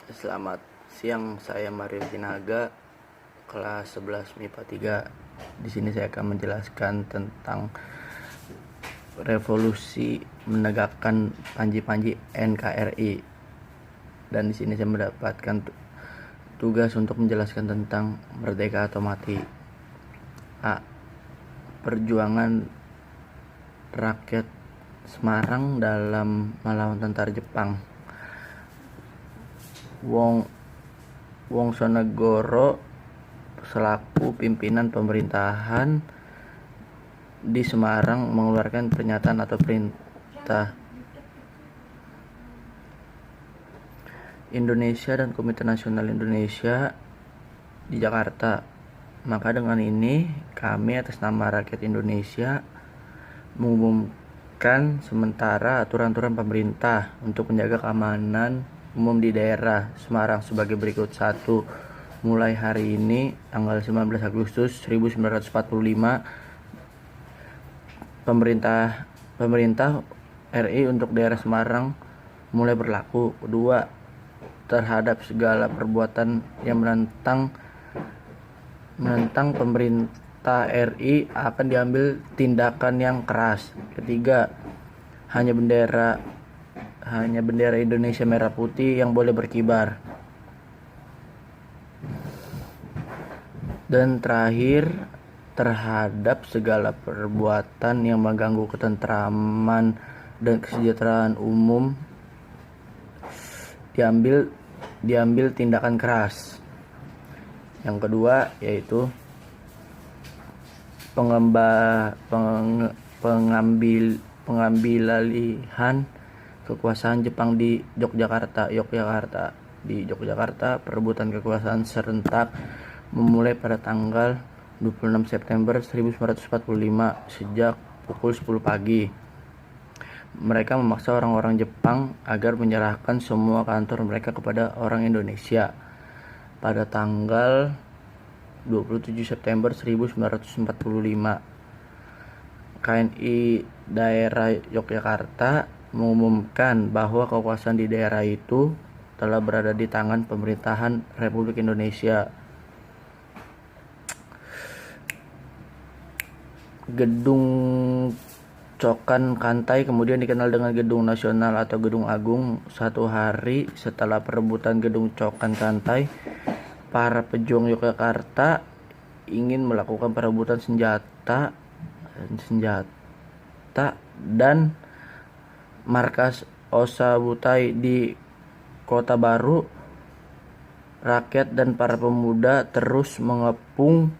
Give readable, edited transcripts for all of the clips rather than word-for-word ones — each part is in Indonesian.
Selamat siang, saya Mario Sinaga, kelas 11 MIPA 3. Di sini saya akan menjelaskan tentang revolusi menegakkan panji-panji NKRI. Dan di sini saya mendapatkan tugas untuk menjelaskan tentang merdeka atau mati. A. Perjuangan rakyat Semarang dalam melawan tentara Jepang. Wongsonegoro selaku pimpinan pemerintahan di Semarang mengeluarkan pernyataan atau perintah Indonesia dan Komite Nasional Indonesia di Jakarta. Maka dengan ini kami atas nama rakyat Indonesia mengumumkan sementara aturan-aturan pemerintah untuk menjaga keamanan umum di daerah Semarang sebagai berikut. 1. Mulai hari ini tanggal 19 Agustus 1945 pemerintah RI untuk daerah Semarang mulai berlaku. 2. Terhadap segala perbuatan yang menentang pemerintah RI akan diambil tindakan yang keras. 3. Hanya bendera Indonesia merah putih yang boleh berkibar. Dan terakhir, terhadap segala perbuatan yang mengganggu ketentraman dan kesejahteraan umum diambil tindakan keras. Yang kedua yaitu pengambilalihan kekuasaan Jepang di Yogyakarta. Di Yogyakarta, perebutan kekuasaan serentak memulai pada tanggal 26 September 1945 sejak pukul 10 pagi. Mereka memaksa orang-orang Jepang agar menyerahkan semua kantor mereka kepada orang Indonesia. Pada tanggal 27 September 1945, KNI daerah Yogyakarta mengumumkan bahwa kekuasaan di daerah itu telah berada di tangan pemerintahan Republik Indonesia. Gedung Cokan Kantai kemudian dikenal dengan Gedung Nasional atau Gedung Agung. 1 hari setelah perebutan Gedung Cokan Kantai, para pejuang Yogyakarta ingin melakukan perebutan senjata dan markas Osabutai di Kota Baru. Rakyat dan para pemuda terus mengepung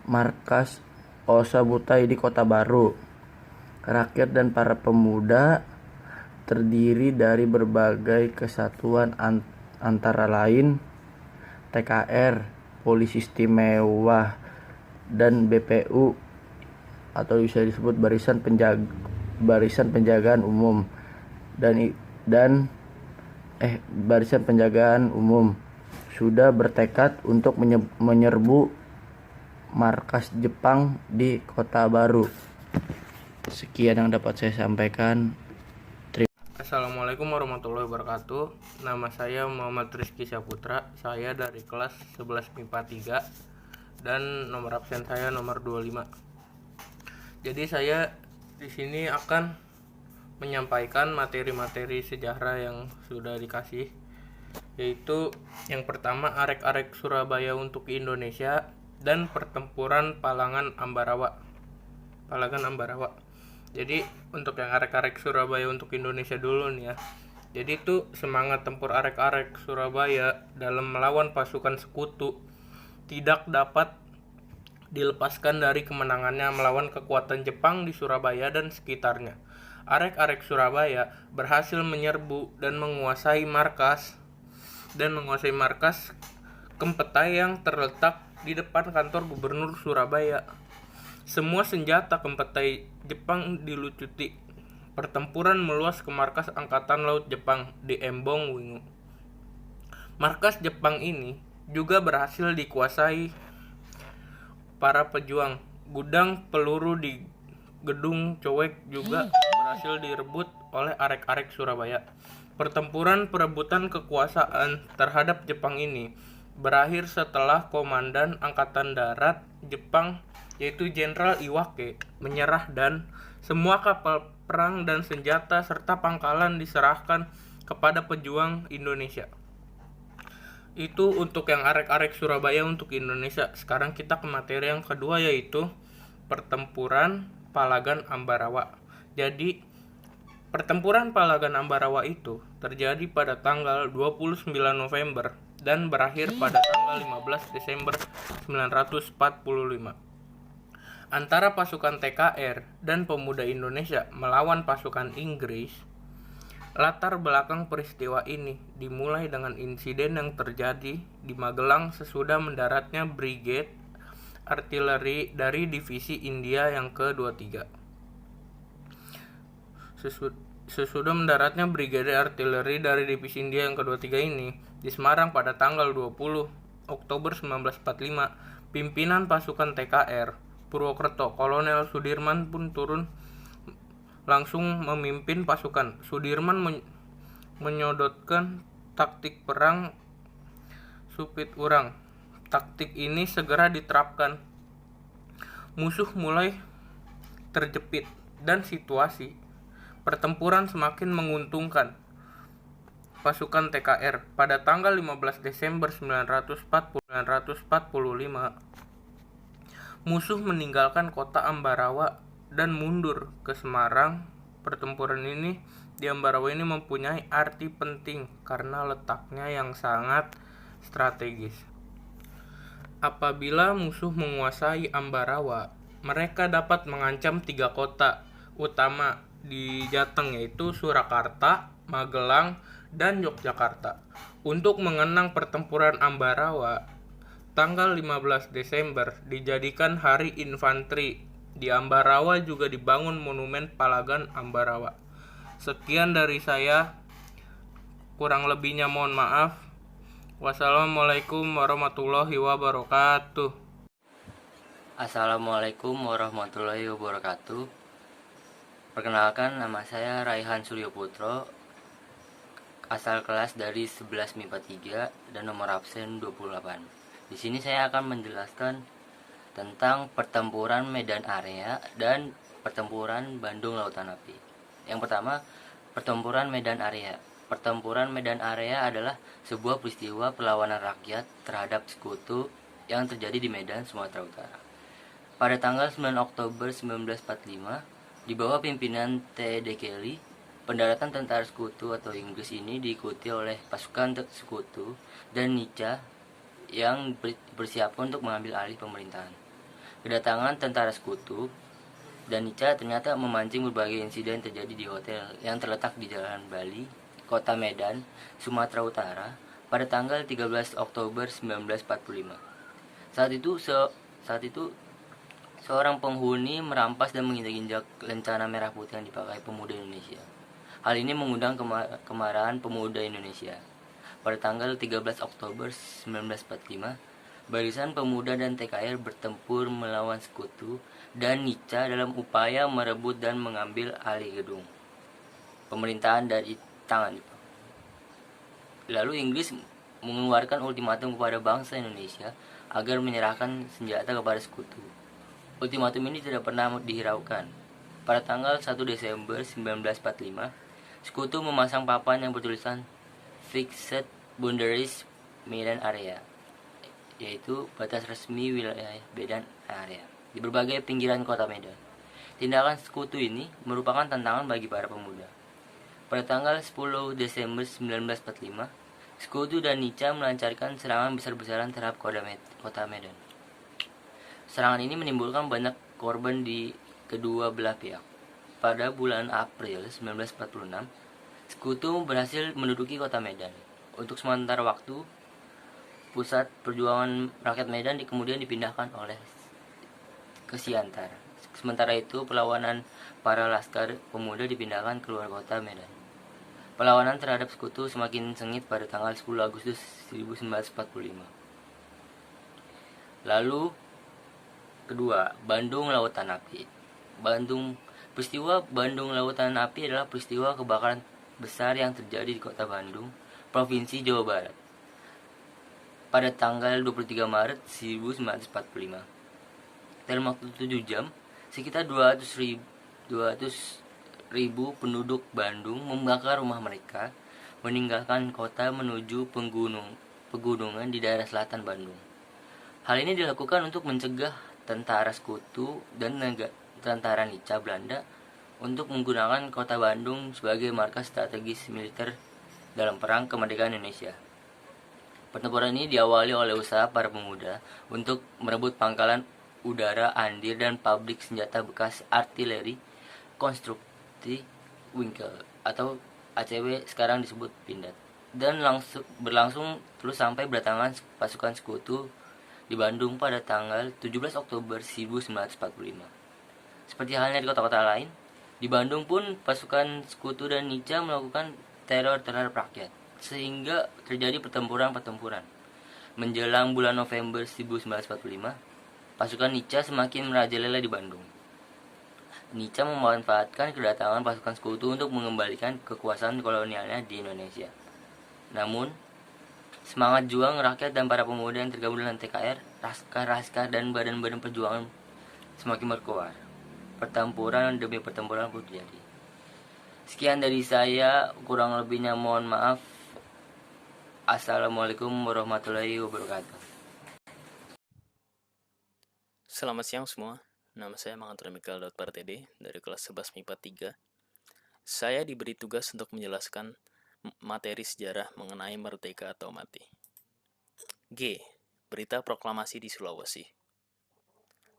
markas Osabutai di Kota Baru. Rakyat dan para pemuda terdiri dari berbagai kesatuan antara lain TKR, Polisi Istimewa, dan BPU atau bisa disebut Barisan Penjagaan Umum Barisan Penjagaan Umum sudah bertekad untuk menyerbu markas Jepang di Kota Baru. Sekian yang dapat saya sampaikan. Assalamualaikum warahmatullahi wabarakatuh. Nama saya Muhammad Rizky Saputra. Saya dari kelas 11 MIPA 3 dan nomor absen saya nomor 25. Jadi saya di sini akan menyampaikan materi-materi sejarah yang sudah dikasih, yaitu yang pertama arek-arek Surabaya untuk Indonesia dan pertempuran Palangan Ambarawa. Jadi untuk yang arek-arek Surabaya untuk Indonesia dulu nih ya. Jadi itu semangat tempur arek-arek Surabaya dalam melawan pasukan sekutu tidak dapat dilepaskan dari kemenangannya melawan kekuatan Jepang di Surabaya dan sekitarnya. Arek-arek Surabaya berhasil menyerbu dan menguasai markas Kempetai yang terletak di depan kantor Gubernur Surabaya. Semua senjata Kempetai Jepang dilucuti. Pertempuran meluas ke markas Angkatan Laut Jepang di Embong Wingu. Markas Jepang ini juga berhasil dikuasai para pejuang. Gudang peluru di Gedung Cowek juga berhasil direbut oleh arek-arek Surabaya. Pertempuran perebutan kekuasaan terhadap Jepang ini berakhir setelah Komandan Angkatan Darat Jepang yaitu Jenderal Iwake menyerah dan semua kapal perang dan senjata serta pangkalan diserahkan kepada pejuang Indonesia. Itu untuk yang arek-arek Surabaya untuk Indonesia. Sekarang kita ke materi yang kedua yaitu pertempuran Palagan Ambarawa. Jadi pertempuran Palagan Ambarawa itu terjadi pada tanggal 29 November dan berakhir pada tanggal 15 Desember 1945 antara pasukan TKR dan pemuda Indonesia melawan pasukan Inggris. Latar belakang peristiwa ini dimulai dengan insiden yang terjadi di Magelang sesudah mendaratnya Brigade Artileri dari Divisi India yang ke-23. Sesudah mendaratnya Brigade Artileri dari Divisi India yang ke-23 ini di Semarang pada tanggal 20 Oktober 1945, pimpinan pasukan TKR Purwokerto Kolonel Sudirman pun turun langsung memimpin pasukan. Sudirman menyodotkan taktik perang supit urang. Taktik ini segera diterapkan. Musuh mulai terjepit dan situasi pertempuran semakin menguntungkan pasukan TKR. Pada tanggal 15 Desember 1945, musuh meninggalkan kota Ambarawa dan mundur ke Semarang. Pertempuran ini di Ambarawa ini mempunyai arti penting karena letaknya yang sangat strategis. Apabila musuh menguasai Ambarawa, mereka dapat mengancam 3 kota utama di Jateng yaitu Surakarta, Magelang, dan Yogyakarta. Untuk mengenang pertempuran Ambarawa, tanggal 15 Desember dijadikan Hari Infanteri. Di Ambarawa juga dibangun monumen Palagan Ambarawa. Sekian dari saya, kurang lebihnya mohon maaf. Wassalamualaikum warahmatullahi wabarakatuh. Assalamualaikum warahmatullahi wabarakatuh. Perkenalkan, nama saya Raihan Suryoputro, asal kelas dari 11 MIPA 3 dan nomor absen 28. Di sini saya akan menjelaskan tentang pertempuran Medan Area dan pertempuran Bandung Lautan Api. Yang pertama, pertempuran Medan Area. Pertempuran Medan Area adalah sebuah peristiwa perlawanan rakyat terhadap sekutu yang terjadi di Medan, Sumatera Utara. Pada tanggal 9 Oktober 1945, di bawah pimpinan T.D. Kelly, pendaratan tentara sekutu atau Inggris ini diikuti oleh pasukan sekutu dan Nica yang bersiapkan untuk mengambil alih pemerintahan. Kedatangan tentara sekutu dan Nica ternyata memancing berbagai insiden terjadi di hotel yang terletak di Jalan Bali, Kota Medan, Sumatera Utara pada tanggal 13 Oktober 1945. Saat itu seorang penghuni merampas dan menginjak-injak lencana merah putih yang dipakai pemuda Indonesia. Hal ini mengundang kemarahan pemuda Indonesia. Pada tanggal 13 Oktober 1945, barisan pemuda dan TKR bertempur melawan sekutu dan Nica dalam upaya merebut dan mengambil alih gedung pemerintahan dari tangan Jepang. Lalu Inggris mengeluarkan ultimatum kepada bangsa Indonesia agar menyerahkan senjata kepada sekutu. Ultimatum ini tidak pernah dihiraukan. Pada tanggal 1 Desember 1945, sekutu memasang papan yang bertulisan Fixed Boundaries Medan Area, yaitu batas resmi wilayah Medan Area, di berbagai pinggiran kota Medan. Tindakan sekutu ini merupakan tantangan bagi para pemuda. Pada tanggal 10 Desember 1945, sekutu dan Nica melancarkan serangan besar-besaran terhadap kota Medan. Serangan ini menimbulkan banyak korban di kedua belah pihak. Pada bulan April 1946, sekutu berhasil menduduki kota Medan. Untuk sementara waktu, pusat perjuangan rakyat Medan kemudian dipindahkan ke Siantar. Sementara itu, perlawanan para laskar pemuda dipindahkan ke luar kota Medan. Perlawanan terhadap sekutu semakin sengit pada tanggal 10 Agustus 1945. Lalu kedua, Bandung Lautan Api. Peristiwa Bandung Lautan Api adalah peristiwa kebakaran besar yang terjadi di Kota Bandung, Provinsi Jawa Barat, pada tanggal 23 Maret 1945. Dalam waktu 7 jam, sekitar 200.000 penduduk Bandung membakar rumah mereka, meninggalkan kota menuju pegunungan di daerah selatan Bandung. Hal ini dilakukan untuk mencegah tentara sekutu dan tentara Nica Belanda untuk menggunakan kota Bandung sebagai markas strategis militer dalam perang kemerdekaan Indonesia. Pertempuran ini diawali oleh usaha para pemuda untuk merebut pangkalan udara Andir dan pabrik senjata bekas artileri konstruksi Winkel atau ACW, sekarang disebut Pindad, dan berlangsung terus sampai berdatangan pasukan sekutu di Bandung pada tanggal 17 Oktober 1945. Seperti halnya di kota-kota lain, di Bandung pun pasukan sekutu dan Nica melakukan teror terhadap rakyat, sehingga terjadi pertempuran. Menjelang bulan November 1945, pasukan Nica semakin merajalela di Bandung. Nica memanfaatkan kedatangan pasukan sekutu untuk mengembalikan kekuasaan kolonialnya di Indonesia. Namun, semangat juang rakyat dan para pemuda yang tergabung dalam TKR, Laskar dan badan-badan perjuangan semakin berkobar. Pertempuran demi pertempuran pun terjadi. Sekian dari saya, kurang lebihnya mohon maaf. Assalamualaikum warahmatullahi wabarakatuh. Selamat siang semua. Nama saya Mangantra Mikal Partede dari kelas 11 MIPA 3. Saya diberi tugas untuk menjelaskan materi sejarah mengenai merdeka atau mati. G. Berita proklamasi di Sulawesi.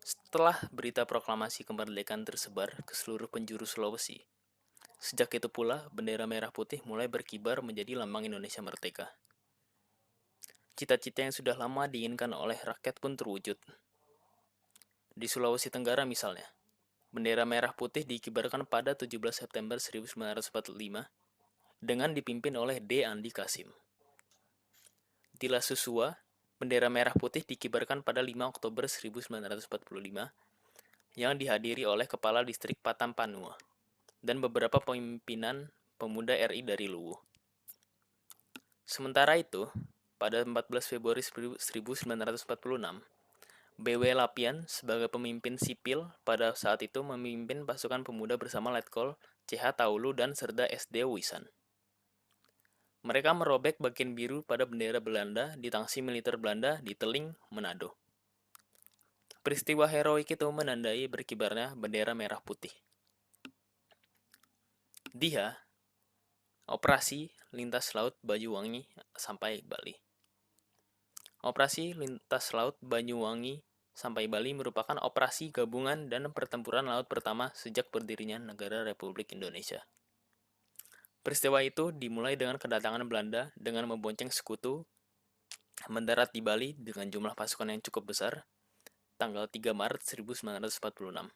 Setelah berita proklamasi kemerdekaan tersebar ke seluruh penjuru Sulawesi, sejak itu pula bendera merah putih mulai berkibar menjadi lambang Indonesia merdeka. Cita-cita yang sudah lama diinginkan oleh rakyat pun terwujud. Di Sulawesi Tenggara misalnya, bendera merah putih dikibarkan pada 17 September 1945 dengan dipimpin oleh D. Andi Kasim. Di La Susua, bendera merah putih dikibarkan pada 5 Oktober 1945 yang dihadiri oleh Kepala Distrik Patampanua dan beberapa pimpinan pemuda RI dari Luwu. Sementara itu, pada 14 Februari 1946, B.W. Lapian sebagai pemimpin sipil pada saat itu memimpin pasukan pemuda bersama Letkol C.H. Taulu dan Serda S.D. Wisan. Mereka merobek bagian biru pada bendera Belanda di tangsi militer Belanda di Teling, Manado. Peristiwa heroik itu menandai berkibarnya bendera merah putih. Diha, Operasi Lintas Laut Banyuwangi sampai Bali. Operasi Lintas Laut Banyuwangi sampai Bali merupakan operasi gabungan dan pertempuran laut pertama sejak berdirinya negara Republik Indonesia. Peristiwa itu dimulai dengan kedatangan Belanda dengan membonceng sekutu mendarat di Bali dengan jumlah pasukan yang cukup besar, tanggal 3 Maret 1946.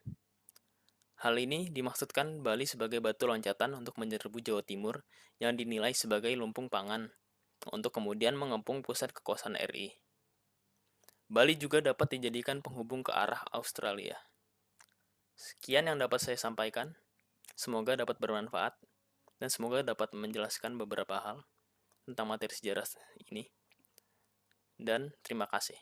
Hal ini dimaksudkan Bali sebagai batu loncatan untuk menyerbu Jawa Timur yang dinilai sebagai lumbung pangan, untuk kemudian mengepung pusat kekuasaan RI. Bali juga dapat dijadikan penghubung ke arah Australia. Sekian yang dapat saya sampaikan. Semoga dapat bermanfaat dan semoga dapat menjelaskan beberapa hal tentang materi sejarah ini. Dan terima kasih.